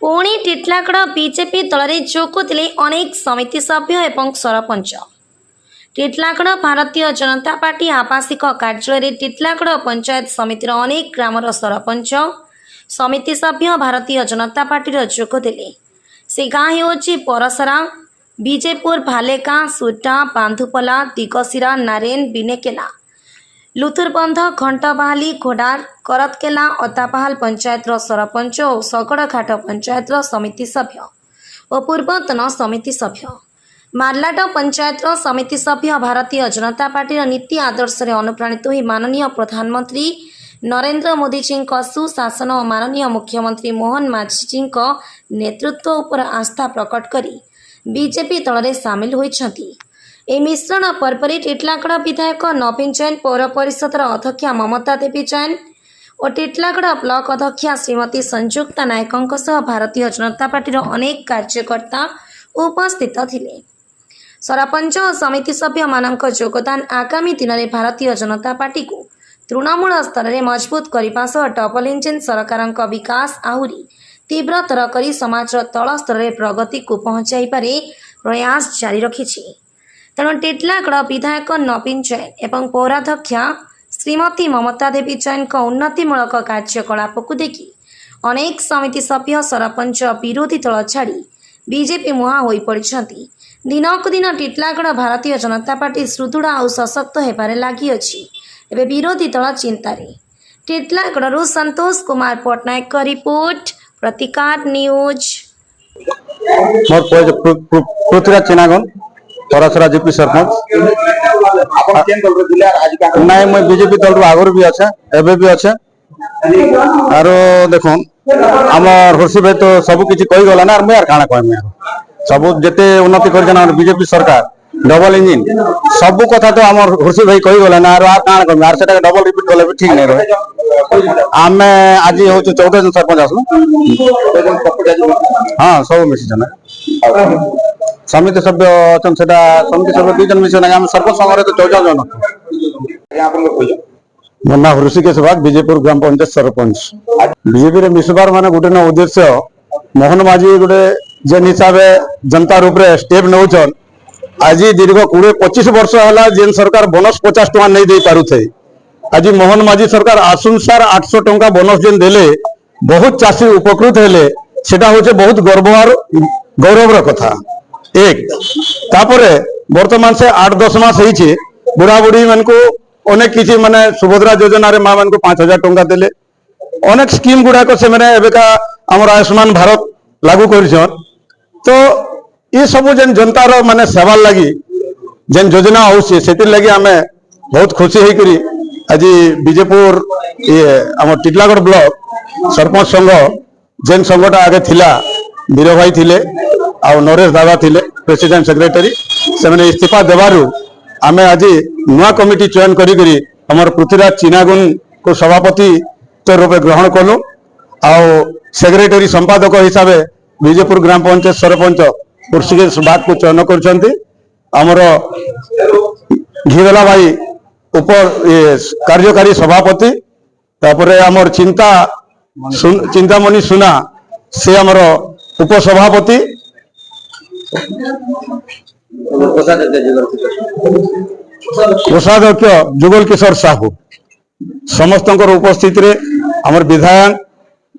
पुणी टिटलागढ़ बीजेपी दल में जोगुले अनेक समिति सभ्य एवं सरपंच। टिटलागढ़ भारतीय जनता पार्टी आवासिक कार्यालय टिटलागढ़ पंचायत समितिर अनेक ग्रामर सरपंच समिति सभ्य भारतीय जनता पार्टी जोगुले। से गाँ होची परसरा, विजयपुर, भालेका, सुटा, बांधुपला, दिगसिरा, नारेन, बिनेकेला, लुथुरबंध, घंटबाहाली, घोडार, करतकेला, अतापाहाल पंचायत सरपंच और सगड़घाट पंचायत समिति सभ्य और पूर्वतन समिति सभ्य। मार्लाट पंचायत समिति सभ्य भारतीय जनता पार्टी नीति आदर्श अनुप्राणित हो माननीय प्रधानमंत्री नरेंद्र मोदी जी सुशासन और माननीय मुख्यमंत्री मोहन माझी जी नेतृत्व उपर आस्था प्रकट करी बीजेपी दल में सामिल होती। ए मिश्रण पर्व टिटलागढ़ विधायक नवीन जैन, पौर परिषद अध्यक्षा ममता देवी जैन और टिटलागढ़ ब्लॉक अध्यक्षा श्रीमती संजुक्ता नायकों सह भारतीय जनता पार्टी अनेक कार्यकर्ता उपस्थित थिले। सरपंच और समिति सभ्य मानक योगदान आगामी दिन में भारतीय जनता पार्टी को तृणमूल स्तर में मजबूत करने सह डबल इंजिन सरकार विकास आहुरी तीव्रतर कर समाज तल स्तर में प्रगति को पहुंचाई पारे प्रयास जारी रखी। तेणु टिटलागढ़ विधायक नवीन जैन और पौराध्यक्षा श्रीमती ममता देवी जैन उन्नतिमूलक कार्यकलाप को देखि अनेक समिति सभ्य सरपंच विरोधी दल छाड़ी बीजेपी मुहां हो पड़ती। दिनक दिन टिटलागढ़ भारतीय जनता पार्टी सुदृढ़ और सशक्त होबार लगी अछि। एबे विरोधी दल चिंतार। टिटलागढ़ संतोष कुमार पट्टनायक का रिपोर्ट, प्रतिकार न्यूज। पृथ्वीराज चिनागन परसरा जीपी सरपंच। नहीं मैं बीजेपी दल आगर भी अच्छे एबे भी अच्छे आरो देखो आमर हर्षी भाई तो सब किसी कही गला ना मैं काना कहमी सब जिते उन्नति कर बीजेपी सरकार डबल इंजिन सब कथा तो आमर हर्षी भाई कही गला ना काना कहमी आर सेटा डबल रिपीट कले भी ठीक नहीं रहे। आम आज हूँ 14 जन सरपंच आसलु। हाँ सब मिसी समिति सभ्य अच्छा समिति सभ्य 2 जन मिशन आम सरपंच संघ तो 14 जन। मो ना ऋषिकेश बाग, विजयपुर ग्राम पंचायत सरपंच। बीजेपी मिसबार माने गोटे ना उद्देश्य मोहन माझी गोटे जेन हिसाब जनता रूप रे स्टेप नौचन। आज दीर्घ 20-25 वर्ष है जेन सरकार बोनस 50 टका नहीं दे पारु थे। आज मोहन माझी सरकार आसुनसार 800 टका बोनस जेन देले बहुत चाषी उपकृत हेले सेटा होचे बहुत गर्व और गौरव कथा। एक तापरे वर्तमान से 8-10 मास होइछे बुढ़ा बुढ़ी मन को अनेक किसी माने सुभद्रा योजना रे मां मन को 5000 टका देले अनेक स्कीम गुडा को से माने एबेका हमर आयुष्मान भारत लागू करिछन। तो ये सब जेन जनता रो माने सेवा लगी जेन योजना होउछे सेति लगी हमें बहुत खुशी होई करी आज विजयपुर ये हमर टिटलागढ़ ब्लॉक सरपंच संघ जेन संघटा आगे थिला वीर भाई थिले आ नरेश दादा थिले प्रेसिडेंट सेक्रेटरी से मैंने इस्तीफा देवारु आमे आज नुआ कमिटी चयन करी करी हमर पृथ्वीराज चिनागुन को सभापति तो रूपे ग्रहण कलु आ सेक्रेटरी संपादक हिसाब से विजयपुर ग्राम पंचायत सरपंच ऋषिकेश बाग को चयन करछंती। हमर घीवेला भाई उप कार्यकारी सभापति तापरे हमर चिंतामणि सुना से हमर उपसभापति कोषाध्यक्ष जुगल किशोर साहू समस्त उपस्थित रे हमर विधायक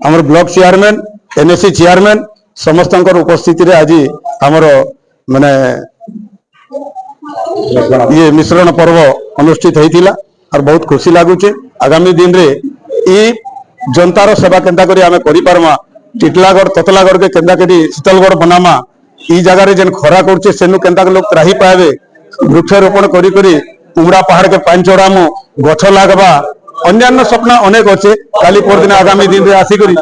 हमर ब्लॉक चेयरमैन एनएससी चेयरमैन समस्त उपस्थित रे आज हमर माने ये मिश्रण पर्व अनुष्ठित होइतिला और बहुत खुशी लागुचे। आगामी दिन रे ई जनतार सेवा केंता करी आमे करि पारमा टिटलागढ़ ततलागढ़ के केंता करी शीतलगढ़ बनामा ई जगह जेन खरा करछे सेनु केंता लोग त्राही पावे वृक्षारोपण करी करी उमड़ा पहाड़ के पानी चढ़ामु गछ लागबा अन्य सपना अनेक अच्छे काली परदिन आगामी दिन रे आसी करी।